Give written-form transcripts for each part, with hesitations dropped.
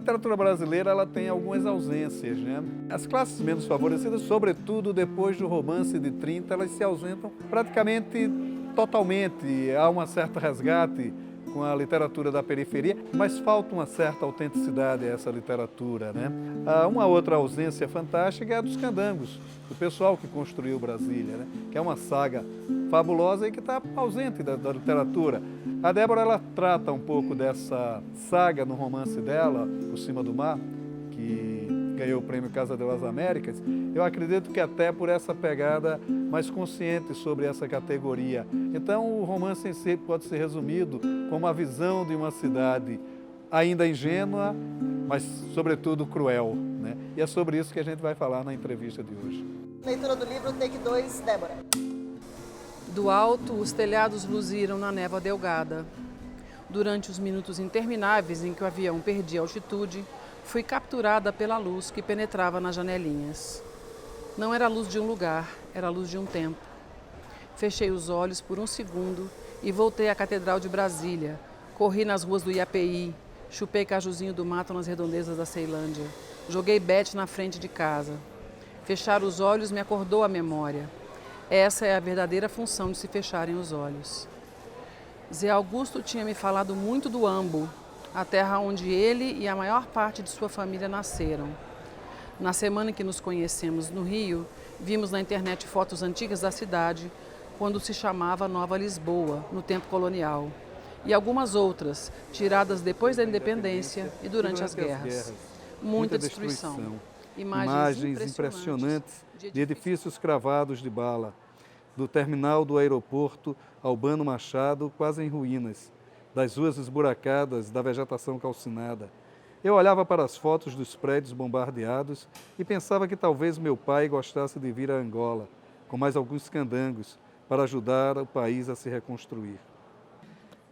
literatura brasileira ela tem algumas ausências, né? As classes menos favorecidas, sobretudo depois do romance de 30, elas se ausentam praticamente totalmente. Há um certo resgate com a literatura da periferia, mas falta uma certa autenticidade a essa literatura, né? Há uma outra ausência fantástica é a dos candangos, do pessoal que construiu Brasília, né? Que é uma saga fabulosa e que está ausente da literatura. A Débora ela trata um pouco dessa saga no romance dela, Por Cima do Mar, que ganhou o prêmio Casa das Américas. Eu acredito que até por essa pegada mais consciente sobre essa categoria. Então o romance em si pode ser resumido como a visão de uma cidade ainda ingênua, mas sobretudo cruel, né? E é sobre isso que a gente vai falar na entrevista de hoje. Leitura do livro, take 2, Débora. Do alto, os telhados luziram na névoa delgada. Durante os minutos intermináveis em que o avião perdia altitude, fui capturada pela luz que penetrava nas janelinhas. Não era a luz de um lugar, era a luz de um tempo. Fechei os olhos por um segundo e voltei à Catedral de Brasília. Corri nas ruas do IAPI, chupei cajuzinho do mato nas redondezas da Ceilândia. Joguei bete na frente de casa. Fechar os olhos me acordou a memória. Essa é a verdadeira função de se fecharem os olhos. Zé Augusto tinha me falado muito do Ambo, a terra onde ele e a maior parte de sua família nasceram. Na semana em que nos conhecemos no Rio, vimos na internet fotos antigas da cidade, quando se chamava Nova Lisboa, no tempo colonial, e algumas outras, tiradas depois da independência e durante as guerras. Muita destruição. Imagens impressionantes de edifícios cravados de bala, do terminal do aeroporto Albano Machado, quase em ruínas, das ruas esburacadas, da vegetação calcinada. Eu olhava para as fotos dos prédios bombardeados e pensava que talvez meu pai gostasse de vir a Angola, com mais alguns candangos, para ajudar o país a se reconstruir.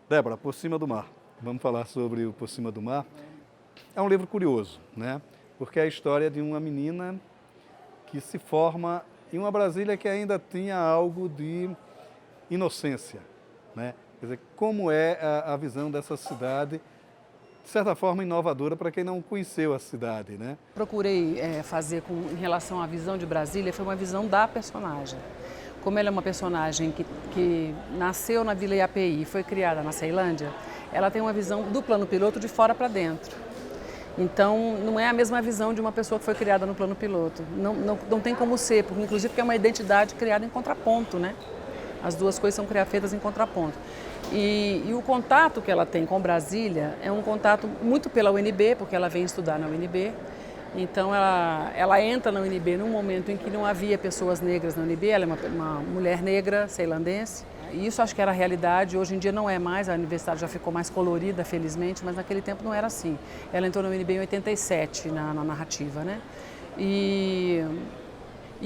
Débora, Por Cima do Mar. Vamos falar sobre o Por Cima do Mar. É um livro curioso, né? Porque é a história de uma menina que se forma em uma Brasília que ainda tinha algo de inocência, né? Quer dizer, como é a visão dessa cidade, de certa forma inovadora para quem não conheceu a cidade, né? Procurei fazer em relação à visão de Brasília, foi uma visão da personagem. Como ela é uma personagem que nasceu na Vila IAPI e foi criada na Ceilândia, ela tem uma visão do plano piloto de fora para dentro. Então, não é a mesma visão de uma pessoa que foi criada no plano piloto. Não tem como ser, porque, inclusive porque é uma identidade criada em contraponto, né? As duas coisas são feitas em contraponto. E o contato que ela tem com Brasília é um contato muito pela UNB, porque ela vem estudar na UNB. Então, ela entra na UNB num momento em que não havia pessoas negras na UNB, ela é uma mulher negra ceilandense. E isso acho que era a realidade, hoje em dia não é mais, a universidade já ficou mais colorida, felizmente, mas naquele tempo não era assim. Ela entrou na UNB em 87, na narrativa, né? E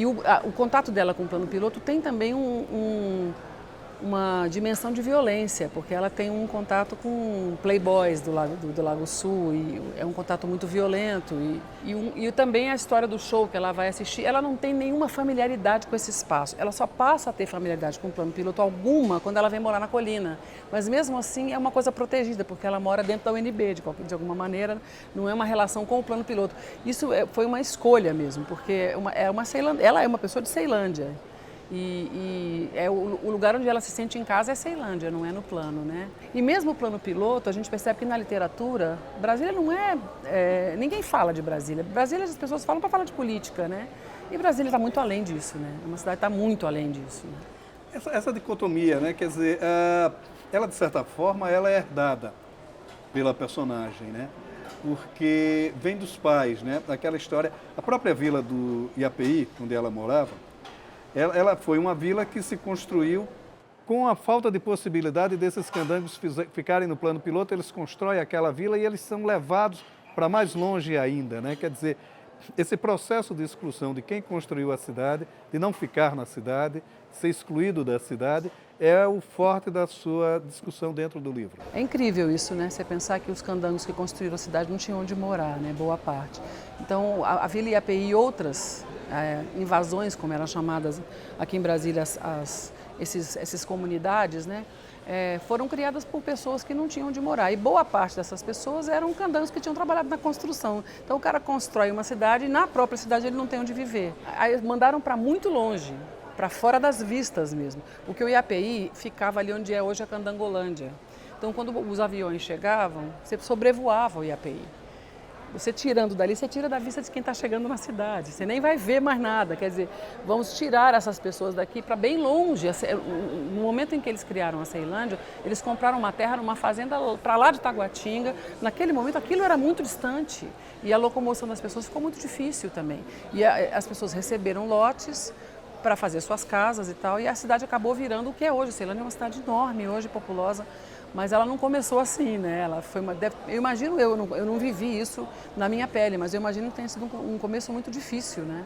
o contato dela com o plano piloto tem também uma dimensão de violência, porque ela tem um contato com playboys do Lago Sul, e é um contato muito violento. E também a história do show que ela vai assistir, ela não tem nenhuma familiaridade com esse espaço. Ela só passa a ter familiaridade com o plano piloto alguma quando ela vem morar na colina. Mas mesmo assim é uma coisa protegida, porque ela mora dentro da UNB, de alguma maneira, não é uma relação com o plano piloto. Isso foi uma escolha mesmo, porque ela é uma pessoa de Ceilândia. E o lugar onde ela se sente em casa é Ceilândia, não é no plano, né? E mesmo o plano piloto, a gente percebe que na literatura, Brasília não ninguém fala de Brasília. Brasília as pessoas falam para falar de política, né? E Brasília está muito além disso, né? Uma cidade está muito além disso. Né? Essa dicotomia, né? Quer dizer, ela de certa forma ela é herdada pela personagem, né? Porque vem dos pais, né? Aquela história, a própria vila do IAPI, onde ela morava, ela foi uma vila que se construiu com a falta de possibilidade desses candangos ficarem no plano piloto. Eles constroem aquela vila e eles são levados para mais longe ainda, né? Quer dizer, esse processo de exclusão de quem construiu a cidade, de não ficar na cidade, ser excluído da cidade, é o forte da sua discussão dentro do livro. É incrível isso, né? Você pensar que os candangos que construíram a cidade não tinham onde morar, né? Boa parte. Então, a Vila IAPI e outras invasões, como eram chamadas aqui em Brasília, as essas comunidades, né, foram criadas por pessoas que não tinham onde morar. E boa parte dessas pessoas eram candangos que tinham trabalhado na construção. Então o cara constrói uma cidade e na própria cidade ele não tem onde viver. Aí mandaram para muito longe, para fora das vistas mesmo, porque o IAPI ficava ali onde é hoje a Candangolândia. Então quando os aviões chegavam, você sobrevoava o IAPI. Você tirando dali, você tira da vista de quem está chegando na cidade. Você nem vai ver mais nada. Quer dizer, vamos tirar essas pessoas daqui para bem longe. No momento em que eles criaram a Ceilândia, eles compraram uma terra numa fazenda para lá de Taguatinga. Naquele momento, aquilo era muito distante. E a locomoção das pessoas ficou muito difícil também. E as pessoas receberam lotes para fazer suas casas e tal. E a cidade acabou virando o que é hoje. Ceilândia é uma cidade enorme, hoje populosa. Mas ela não começou assim, né? Ela foi eu imagino, eu não vivi isso na minha pele, mas eu imagino que tenha sido um começo muito difícil, né?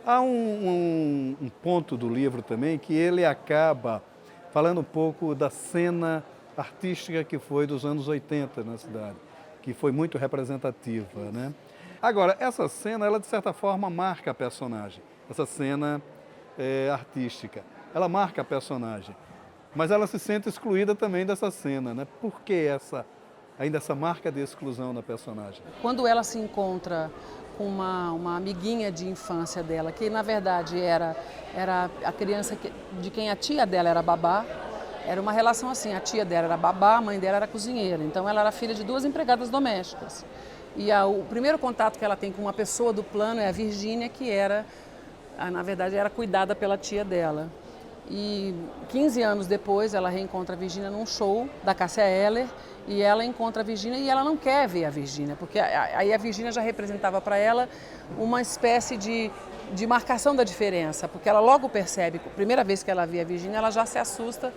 Há um ponto do livro também que ele acaba falando um pouco da cena artística que foi dos anos 80 na cidade, que foi muito representativa, né? Agora, essa cena, ela de certa forma marca a personagem, essa cena artística, ela marca a personagem. Mas ela se sente excluída também dessa cena, né? Por que ainda essa marca de exclusão na personagem? Quando ela se encontra com uma amiguinha de infância dela, que na verdade era a criança de quem a tia dela era babá, era uma relação assim, a tia dela era babá, a mãe dela era cozinheira, então ela era filha de 2 empregadas domésticas. E o primeiro contato que ela tem com uma pessoa do plano é a Virgínia, que na verdade era cuidada pela tia dela. E 15 anos depois ela reencontra a Virgínia num show da Cássia Eller e ela encontra a Virgínia e ela não quer ver a Virgínia, porque aí a Virgínia já representava para ela uma espécie de marcação da diferença, porque ela logo percebe, a primeira vez que ela vê a Virgínia, ela já se assusta,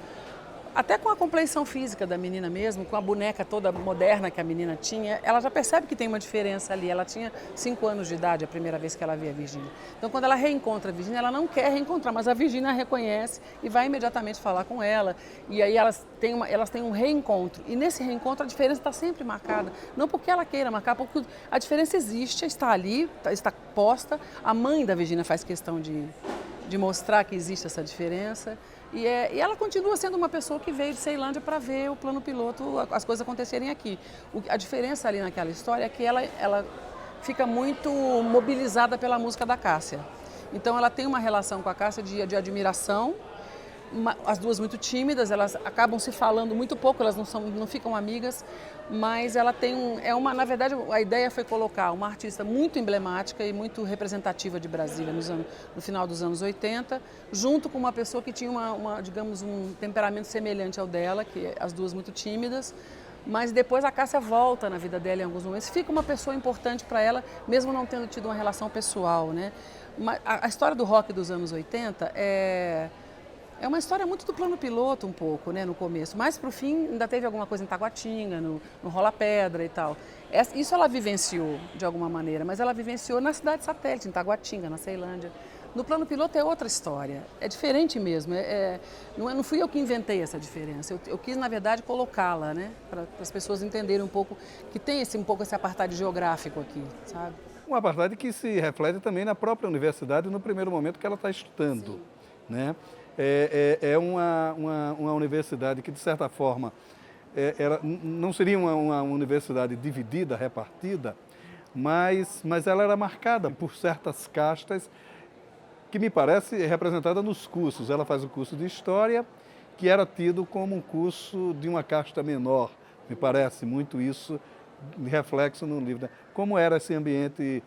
até com a compleição física da menina mesmo, com a boneca toda moderna que a menina tinha, ela já percebe que tem uma diferença ali. Ela tinha 5 anos de idade a primeira vez que ela vê a Virgínia. Então, quando ela reencontra a Virgínia, ela não quer reencontrar, mas a Virgínia a reconhece e vai imediatamente falar com ela. E aí elas têm um reencontro. E nesse reencontro a diferença está sempre marcada. Não porque ela queira marcar, porque a diferença existe, está ali, está posta. A mãe da Virgínia faz questão de mostrar que existe essa diferença. E ela continua sendo uma pessoa que veio de Ceilândia para ver o plano piloto, as coisas acontecerem aqui. A diferença ali naquela história é que ela fica muito mobilizada pela música da Cássia. Então ela tem uma relação com a Cássia de admiração, as duas muito tímidas, elas acabam se falando muito pouco, elas não ficam amigas, mas ela tem na verdade a ideia foi colocar uma artista muito emblemática e muito representativa de Brasília no final dos anos 80, junto com uma pessoa que tinha digamos, um temperamento semelhante ao dela, que as duas muito tímidas, mas depois a Cássia volta na vida dela em alguns momentos, fica uma pessoa importante para ela, mesmo não tendo tido uma relação pessoal, né? A história do rock dos anos 80 é uma história muito do plano piloto um pouco, né, no começo, mas para o fim ainda teve alguma coisa em Taguatinga, no Rola Pedra e tal. Isso ela vivenciou de alguma maneira, mas ela vivenciou na cidade satélite, em Taguatinga, na Ceilândia. No plano piloto é outra história, é diferente mesmo, não fui eu que inventei essa diferença, eu quis na verdade colocá-la, né, para as pessoas entenderem um pouco que tem um pouco esse apartheid geográfico aqui, sabe? Um apartheid que se reflete também na própria universidade no primeiro momento que ela está estudando, sim, né? É uma universidade que, de certa forma, ela não seria uma universidade dividida, repartida, mas ela era marcada por certas castas que me parece representada nos cursos. Ela faz o curso de História, que era tido como um curso de uma casta menor. Me parece muito isso, de reflexo no livro. Como era esse ambiente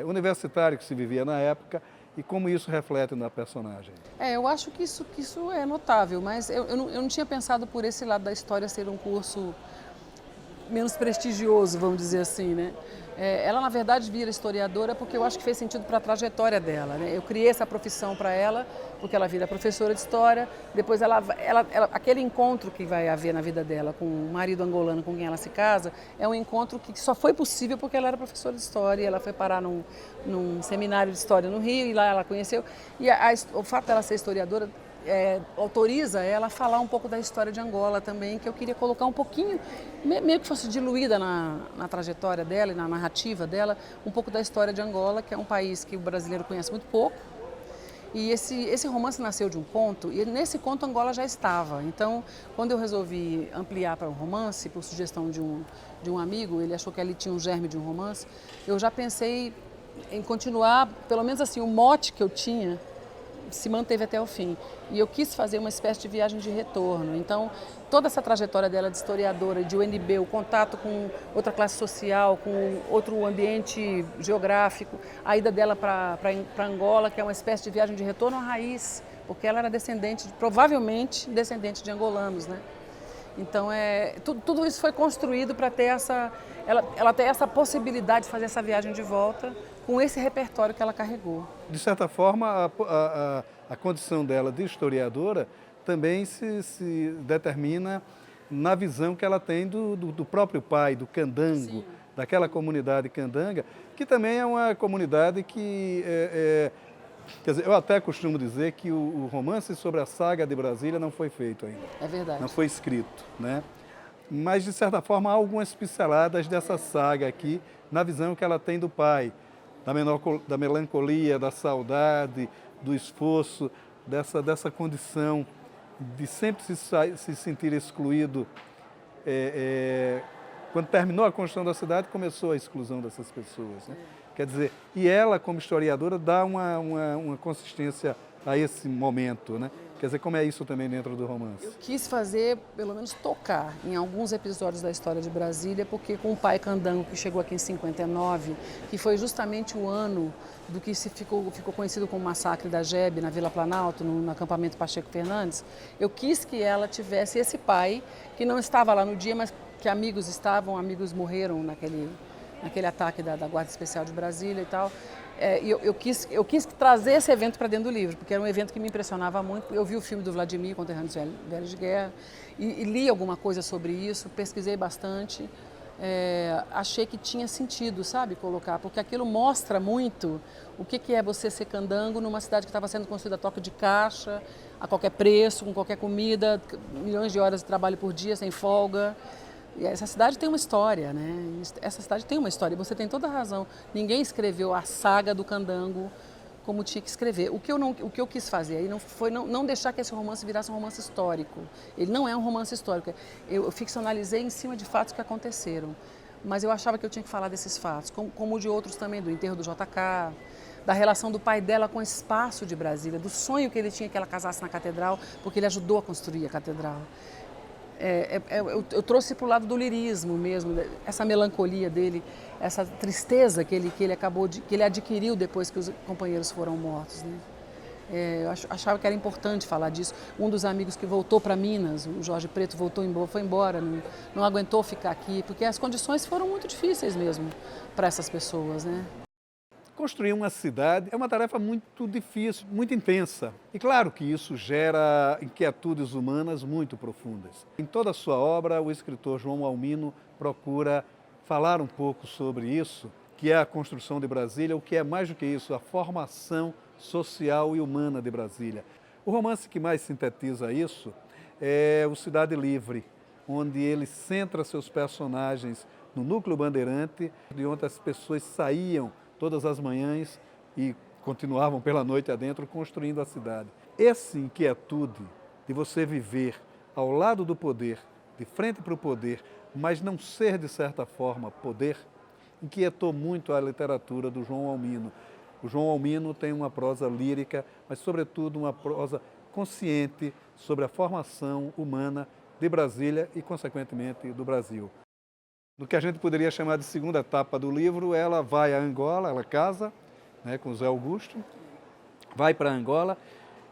universitário que se vivia na época, e como isso reflete na personagem? Eu acho que isso é notável, mas eu não tinha pensado por esse lado da história ser um curso menos prestigioso, vamos dizer assim, né? Ela, na verdade, vira historiadora porque eu acho que fez sentido para a trajetória dela, né? Eu criei essa profissão para ela porque ela vira professora de história, depois aquele encontro que vai haver na vida dela com o marido angolano com quem ela se casa, é um encontro que só foi possível porque ela era professora de história, e ela foi parar num seminário de história no Rio, e lá ela conheceu, e o fato dela ser historiadora autoriza ela a falar um pouco da história de Angola também, que eu queria colocar um pouquinho, meio que fosse diluída na trajetória dela e na narrativa dela, um pouco da história de Angola, que é um país que o brasileiro conhece muito pouco E esse romance nasceu de um conto, e nesse conto Angola já estava. Então, quando eu resolvi ampliar para um romance, por sugestão de um amigo, ele achou que ali tinha um germe de um romance, eu já pensei em continuar, pelo menos assim, o mote que eu tinha se manteve até o fim. E eu quis fazer uma espécie de viagem de retorno. Então, toda essa trajetória dela de historiadora, de UNB, o contato com outra classe social, com outro ambiente geográfico, a ida dela para Angola, que é uma espécie de viagem de retorno à raiz, porque ela era descendente, provavelmente descendente de angolanos, né? Então, tudo isso foi construído para ter ela ter essa possibilidade de fazer essa viagem de volta com esse repertório que ela carregou. De certa forma, a condição dela de historiadora também se determina na visão que ela tem do próprio pai, do candango, sim, daquela comunidade candanga, que também é uma comunidade que... quer dizer, eu até costumo dizer que o romance sobre a saga de Brasília não foi feito ainda. É verdade. Não foi escrito, né? Mas, de certa forma, há algumas pinceladas dessa saga aqui, na visão que ela tem do pai, da melancolia, da saudade, do esforço, dessa condição de sempre se sentir excluído. Quando terminou a construção da cidade, começou a exclusão dessas pessoas, né? Quer dizer, e ela, como historiadora, dá uma consistência a esse momento, né? Quer dizer, como é isso também dentro do romance? Eu quis fazer, pelo menos tocar em alguns episódios da história de Brasília, porque com o pai candango que chegou aqui em 59, que foi justamente o ano do que ficou conhecido como massacre da Jebe, na Vila Planalto, no acampamento Pacheco Fernandes, eu quis que ela tivesse esse pai, que não estava lá no dia, mas que amigos morreram naquele ataque da Guarda Especial de Brasília e tal. Eu quis trazer esse evento para dentro do livro, porque era um evento que me impressionava muito. Eu vi o filme do Vladimir, Conterrâneos Velhos de Guerra, e li alguma coisa sobre isso, pesquisei bastante. Achei que tinha sentido, sabe, colocar, porque aquilo mostra muito o que é você ser candango numa cidade que estava sendo construída a toque de caixa, a qualquer preço, com qualquer comida, milhões de horas de trabalho por dia, sem folga. E essa cidade tem uma história, né? Essa cidade tem uma história, e você tem toda a razão. Ninguém escreveu a saga do candango como tinha que escrever. O que eu quis fazer aí foi não deixar que esse romance virasse um romance histórico. Ele não é um romance histórico. Eu ficcionalizei em cima de fatos que aconteceram. Mas eu achava que eu tinha que falar desses fatos, como de outros também, do enterro do JK, da relação do pai dela com o espaço de Brasília, do sonho que ele tinha que ela casasse na catedral, porque ele ajudou a construir a catedral. Eu trouxe para o lado do lirismo mesmo, essa melancolia dele, essa tristeza que ele adquiriu depois que os companheiros foram mortos, né? Eu achava que era importante falar disso. Um dos amigos que voltou para Minas, o Jorge Preto, foi embora, não aguentou ficar aqui, porque as condições foram muito difíceis mesmo para essas pessoas, né? Construir uma cidade é uma tarefa muito difícil, muito intensa. E claro que isso gera inquietudes humanas muito profundas. Em toda a sua obra, o escritor João Almino procura falar um pouco sobre isso, que é a construção de Brasília, o que é mais do que isso, a formação social e humana de Brasília. O romance que mais sintetiza isso é o Cidade Livre, onde ele centra seus personagens no núcleo bandeirante, de onde as pessoas saíam todas as manhãs e continuavam pela noite adentro construindo a cidade. Essa inquietude de você viver ao lado do poder, de frente para o poder, mas não ser, de certa forma, poder, inquietou muito a literatura do João Almino. O João Almino tem uma prosa lírica, mas, sobretudo, uma prosa consciente sobre a formação humana de Brasília e, consequentemente, do Brasil. No que a gente poderia chamar de segunda etapa do livro, ela vai a Angola, ela casa, né, com Zé Augusto, vai para Angola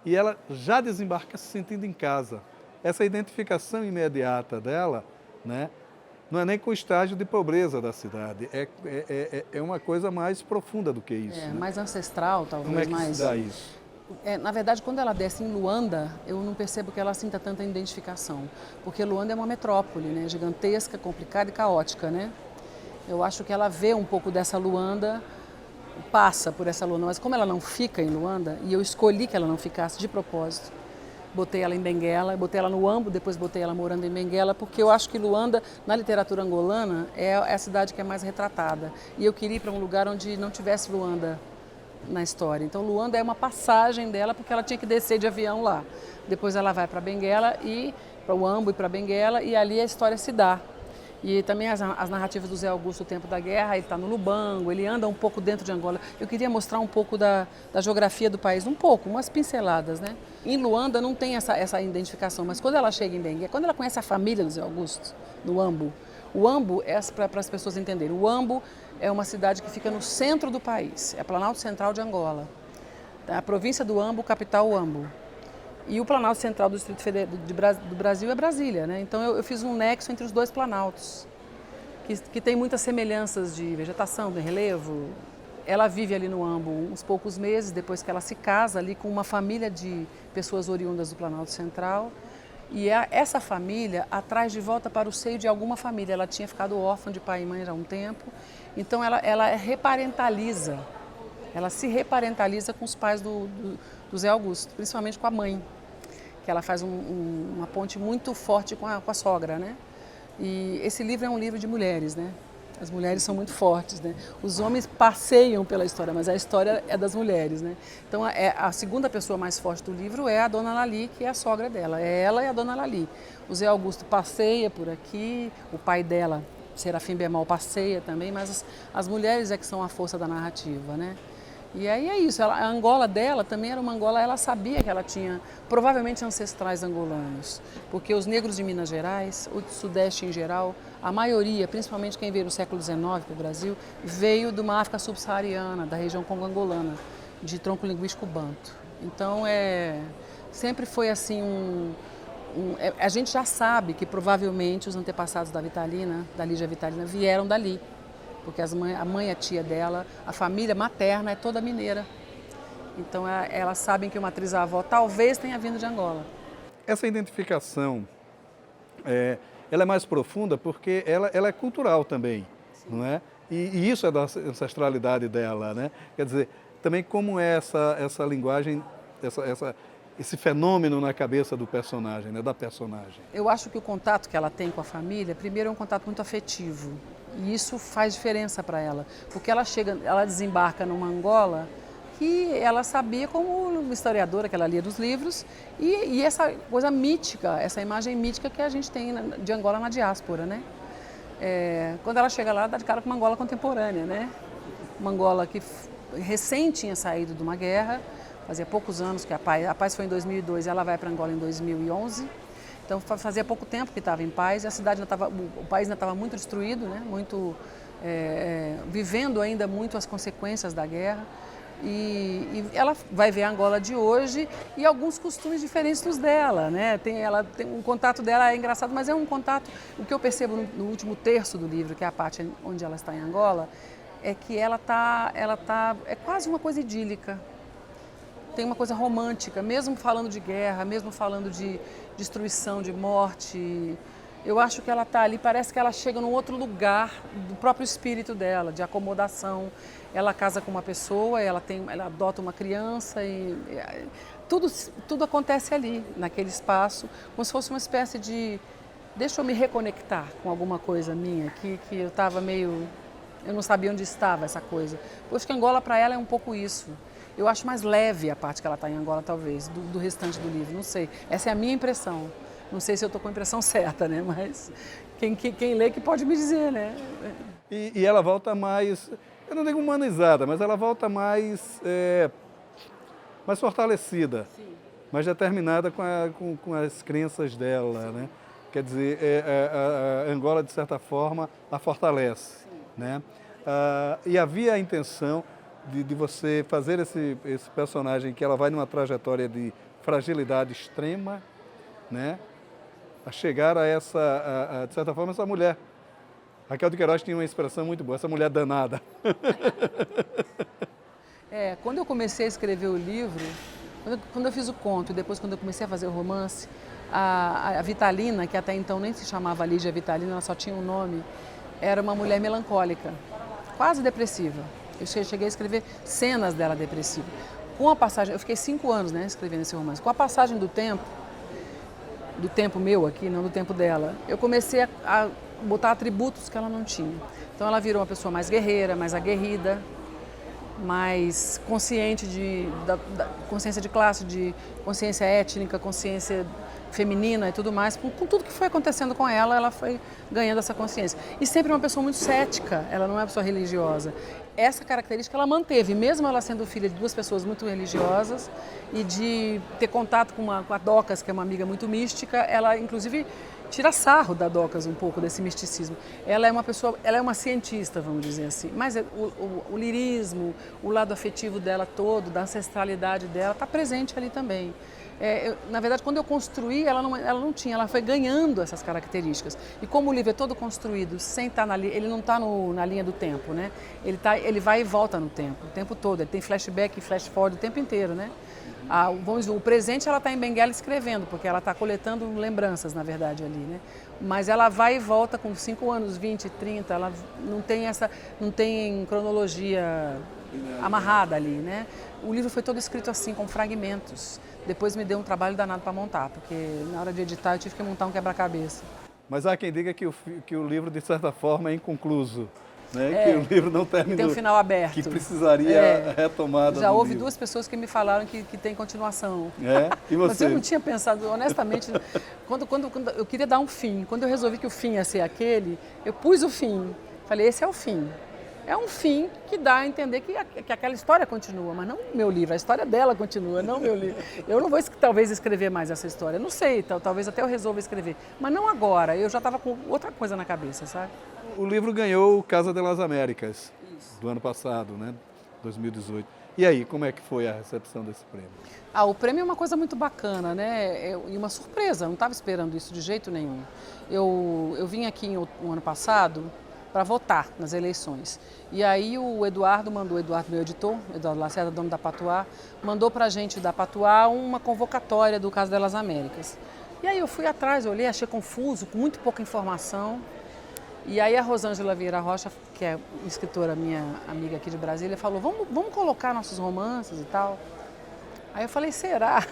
e ela já desembarca se sentindo em casa. Essa identificação imediata dela, né, não é nem com o estágio de pobreza da cidade, é uma coisa mais profunda do que isso. Né? Mais ancestral, talvez. Como é que mais... se dá isso? Na verdade, quando ela desce em Luanda, eu não percebo que ela sinta tanta identificação, porque Luanda é uma metrópole, né, gigantesca, complicada e caótica, né? Eu acho que ela vê um pouco dessa Luanda, passa por essa Luanda, mas como ela não fica em Luanda, e eu escolhi que ela não ficasse de propósito, botei ela em Benguela, botei ela no Ambo, depois botei ela morando em Benguela, porque eu acho que Luanda, na literatura angolana, é a cidade que é mais retratada. E eu queria ir para um lugar onde não tivesse Luanda na história. Então Luanda é uma passagem dela porque ela tinha que descer de avião lá. Depois ela vai para Benguela e para o Uambo e para Benguela e ali a história se dá. E também as narrativas do Zé Augusto, o tempo da guerra, ele está no Lubango, ele anda um pouco dentro de Angola. Eu queria mostrar um pouco da geografia do país, um pouco, umas pinceladas, né? Em Luanda não tem essa identificação, mas quando ela chega em Benguela, quando ela conhece a família do Zé Augusto, no Uambo, o Uambo, para as pessoas entenderem, o Uambo é uma cidade que fica no centro do país, é a Planalto Central de Angola. A província do Uambo, capital Uambo. E o Planalto Central do Distrito Federal do Brasil é Brasília, né? Então eu fiz um nexo entre os dois planaltos, que tem muitas semelhanças de vegetação, de relevo. Ela vive ali no Uambo uns poucos meses, depois que ela se casa ali com uma família de pessoas oriundas do Planalto Central. E essa família a traz de volta para o seio de alguma família. Ela tinha ficado órfã de pai e mãe há um tempo, então ela reparentaliza. Ela se reparentaliza com os pais do Zé Augusto, principalmente com a mãe, que ela faz uma ponte muito forte com a sogra, né? E esse livro é um livro de mulheres, né? As mulheres são muito fortes, né? Os homens passeiam pela história, mas a história é das mulheres, né? Então a segunda pessoa mais forte do livro é a Dona Lali, que é a sogra dela. É ela e a Dona Lali. O Zé Augusto passeia por aqui, o pai dela, Serafim Bemol, passeia também, mas as mulheres é que são a força da narrativa, né? E aí é isso, a Angola dela também era uma Angola, ela sabia que ela tinha provavelmente ancestrais angolanos, porque os negros de Minas Gerais, o Sudeste em geral, a maioria, principalmente quem veio no século XIX para o Brasil, veio de uma África subsaariana, da região congo-angolana, de tronco linguístico banto. Então sempre foi assim a gente já sabe que provavelmente os antepassados da Vitalina, da Lígia Vitalina, vieram dali. Porque a mãe, a tia dela, a família materna é toda mineira. Então elas sabem que uma trisavó talvez tenha vindo de Angola. Essa identificação, ela é mais profunda porque ela é cultural também, sim, não é? E isso é da ancestralidade dela, né? Quer dizer, também como é essa linguagem, esse fenômeno na cabeça do personagem, né? Da personagem. Eu acho que o contato que ela tem com a família, primeiro é um contato muito afetivo. E isso faz diferença para ela, porque ela desembarca numa Angola que ela sabia como historiadora, que ela lia dos livros, e essa coisa mítica, essa imagem mítica que a gente tem de Angola na diáspora, né? Quando ela chega lá, ela dá de cara com uma Angola contemporânea, né? Uma Angola que recém tinha saído de uma guerra, fazia poucos anos que a paz foi em 2002 e ela vai para Angola em 2011. Então fazia pouco tempo que estava em paz, e o país ainda estava muito destruído, né? Vivendo ainda muito as consequências da guerra. E ela vai ver a Angola de hoje e alguns costumes diferentes dos dela, né? Um contato dela é engraçado, mas é um contato. O que eu percebo no último terço do livro, que é a parte onde ela está em Angola, é que é quase uma coisa idílica. Tem uma coisa romântica, mesmo falando de guerra, mesmo falando de destruição, de morte. Eu acho que ela está ali, parece que ela chega num outro lugar do próprio espírito dela, de acomodação. Ela casa com uma pessoa, ela adota uma criança e tudo acontece ali, naquele espaço, como se fosse uma espécie de... Deixa eu me reconectar com alguma coisa minha, que eu estava meio... Eu não sabia onde estava essa coisa. Eu acho que Angola para ela é um pouco isso. Eu acho mais leve a parte que ela está em Angola, talvez, do restante do livro, não sei. Essa é a minha impressão. Não sei se eu estou com a impressão certa, né? Mas quem lê que pode me dizer, né? E ela volta mais, eu não digo humanizada, mas ela volta mais fortalecida, sim, mais determinada com as crenças dela, né? Quer dizer, a Angola, de certa forma, a fortalece, sim, né? E havia a intenção de você fazer esse personagem que ela vai numa trajetória de fragilidade extrema, né? A chegar a de certa forma, essa mulher. Raquel de Queiroz tinha uma expressão muito boa, essa mulher danada. Quando eu comecei a escrever o livro, quando eu fiz o conto e depois quando eu comecei a fazer o romance, a Vitalina, que até então nem se chamava Lígia Vitalina, ela só tinha um nome, era uma mulher melancólica, quase depressiva. Eu cheguei a escrever cenas dela depressiva. Com a passagem, eu fiquei 5 anos, né, escrevendo esse romance. Com a passagem do tempo meu aqui, não do tempo dela, eu comecei a botar atributos que ela não tinha. Então ela virou uma pessoa mais guerreira, mais aguerrida. mais consciente da consciência de classe, de consciência étnica, consciência feminina e tudo mais. Com tudo que foi acontecendo com ela foi ganhando essa consciência. E sempre uma pessoa muito cética, ela não é uma pessoa religiosa. Essa característica ela manteve, mesmo ela sendo filha de duas pessoas muito religiosas e de ter contato com a Docas, que é uma amiga muito mística, ela inclusive tira sarro da Docas um pouco desse misticismo. Ela é uma pessoa, ela é uma cientista, vamos dizer assim, mas o lirismo, o lado afetivo dela todo, da ancestralidade dela, está presente ali também. Na verdade, quando eu construí, ela não tinha, ela foi ganhando essas características. E como o livro é todo construído, sem estar ele não está na linha do tempo, né? Ele vai e volta no tempo, o tempo todo. Ele tem flashback e flash forward o tempo inteiro, né? Vamos dizer, o presente ela está em Benguela escrevendo, porque ela está coletando lembranças, na verdade, ali, né? Mas ela vai e volta com 5 anos, 20, 30, ela não tem cronologia amarrada ali, né? O livro foi todo escrito assim, com fragmentos. Depois me deu um trabalho danado para montar, porque na hora de editar eu tive que montar um quebra-cabeça. Mas há quem diga que o livro, de certa forma, é inconcluso. Né? Que o livro não terminou. Tem um final aberto. Que precisaria retomada. Já houve 2 pessoas que me falaram que tem continuação. E você? Mas eu não tinha pensado, honestamente, quando eu queria dar um fim. Quando eu resolvi que o fim ia ser aquele, eu pus o fim. Falei, esse é o fim. É um fim que dá a entender que aquela história continua, mas não o meu livro, a história dela continua, não o meu livro. Eu não vou talvez escrever mais essa história, não sei, talvez até eu resolva escrever, mas não agora, eu já estava com outra coisa na cabeça, sabe? O livro ganhou o Casa de las Américas do ano passado, né? 2018. E aí, como é que foi a recepção desse prêmio? O prêmio é uma coisa muito bacana, né? E uma surpresa, não estava esperando isso de jeito nenhum. Eu vim aqui no ano passado para votar nas eleições. E aí o Eduardo, meu editor, Eduardo Lacerda, dono da Patuá, mandou para a gente da Patuá uma convocatória do Casa delas Américas. E aí eu fui atrás, olhei, achei confuso, com muito pouca informação. E aí a Rosângela Vieira Rocha, que é escritora minha amiga aqui de Brasília, falou, vamos colocar nossos romances e tal. Aí eu falei, será?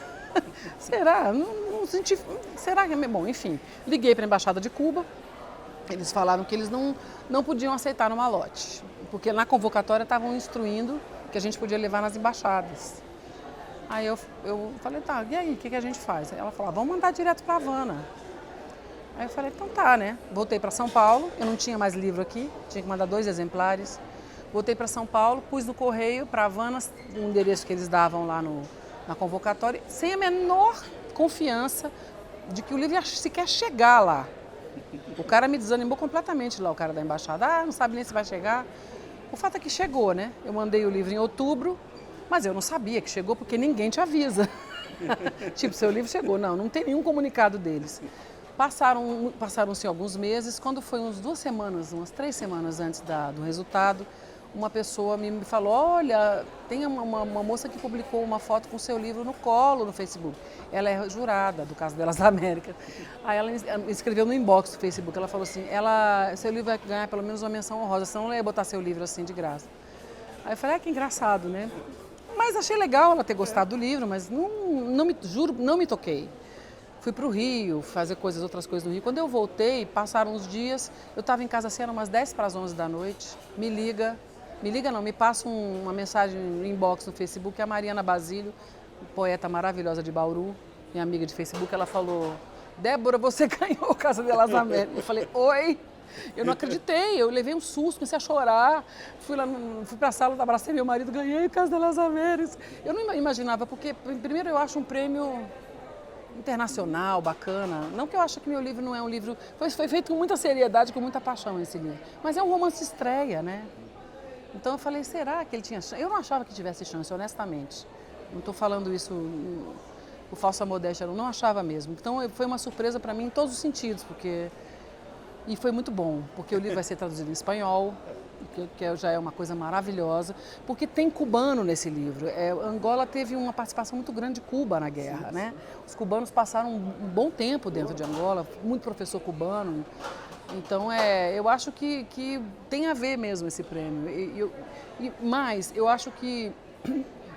Será? Não senti... Será que é... Bom, enfim, liguei para a Embaixada de Cuba. Eles falaram que eles não podiam aceitar no malote, porque na convocatória estavam instruindo que a gente podia levar nas embaixadas. Aí eu falei, tá, e aí, o que a gente faz? Ela falou, vamos mandar direto para Havana. Aí eu falei, então tá, né? Voltei para São Paulo, eu não tinha mais livro aqui, tinha que mandar 2 exemplares. Voltei para São Paulo, pus no correio para Havana, o endereço que eles davam lá na convocatória, sem a menor confiança de que o livro ia sequer chegar lá. O cara me desanimou completamente lá, o cara da embaixada. Não sabe nem se vai chegar. O fato é que chegou, né? Eu mandei o livro em outubro, mas eu não sabia que chegou porque ninguém te avisa. Tipo, seu livro chegou. Não tem nenhum comunicado deles. Passaram-se alguns meses, quando foi umas 3 semanas antes do resultado, uma pessoa me falou, olha, tem uma moça que publicou uma foto com seu livro no colo no Facebook. Ela é jurada do Caso delas Américas. Aí ela escreveu no inbox do Facebook, ela falou assim, seu livro vai ganhar pelo menos uma menção honrosa, senão ela ia botar seu livro assim de graça. Aí eu falei, que engraçado, né? Mas achei legal ela ter gostado do livro, mas não me toquei. Fui para o Rio, fazer outras coisas no Rio. Quando eu voltei, passaram uns dias, eu estava em casa assim, eram umas 10 para as 11 da noite, me passa uma mensagem no inbox no Facebook, a Mariana Basílio, poeta maravilhosa de Bauru, minha amiga de Facebook, ela falou, Débora, você ganhou o Casa delas Américas. Eu falei, oi? Eu não acreditei, eu levei um susto, comecei a chorar, fui para a sala, abracei meu marido, ganhei o Casa delas Américas. Eu não imaginava, porque primeiro eu acho um prêmio internacional, bacana. Não que eu ache que meu livro não é um livro... Foi feito com muita seriedade, com muita paixão esse livro. Mas é um romance estreia, né? Então eu falei, será que ele tinha chance? Eu não achava que tivesse chance, honestamente. Não estou falando isso com falsa modéstia, eu não achava mesmo. Então foi uma surpresa para mim em todos os sentidos, porque... E foi muito bom, porque o livro vai ser traduzido em espanhol, que já é uma coisa maravilhosa, porque tem cubano nesse livro. Angola teve uma participação muito grande de Cuba na guerra, né? Os cubanos passaram um bom tempo dentro de Angola, muito professor cubano. Então, eu acho que tem a ver mesmo esse prêmio. Mas eu acho que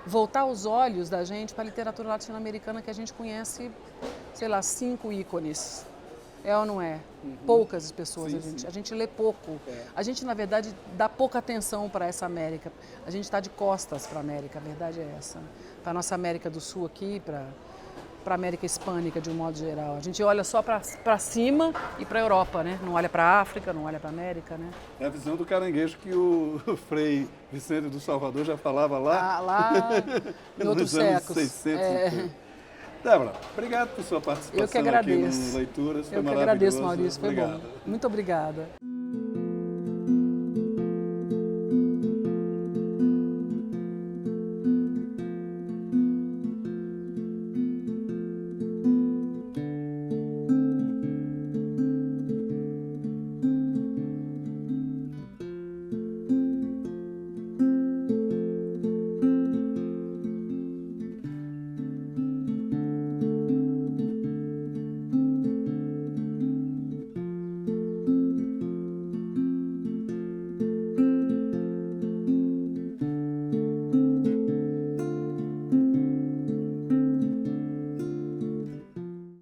voltar os olhos da gente para a literatura latino-americana, que a gente conhece, sei lá, 5 ícones. É ou não é? Poucas pessoas, Sim, sim. a gente lê pouco. É. A gente, na verdade, dá pouca atenção para essa América. A gente está de costas para a América, a verdade é essa. Para a nossa América do Sul aqui, para a América Hispânica de um modo geral. A gente olha só para cima e para a Europa, né? Não olha para a África, não olha para a América, né? É a visão do caranguejo que o Frei Vicente do Salvador já falava lá, Lá em outros nos anos séculos. 600. É. Débora, obrigado por sua participação Eu que aqui agradeço. no Leituras. Foi Eu que agradeço, maravilhoso. Maurício. Foi Obrigado. bom. Muito obrigada.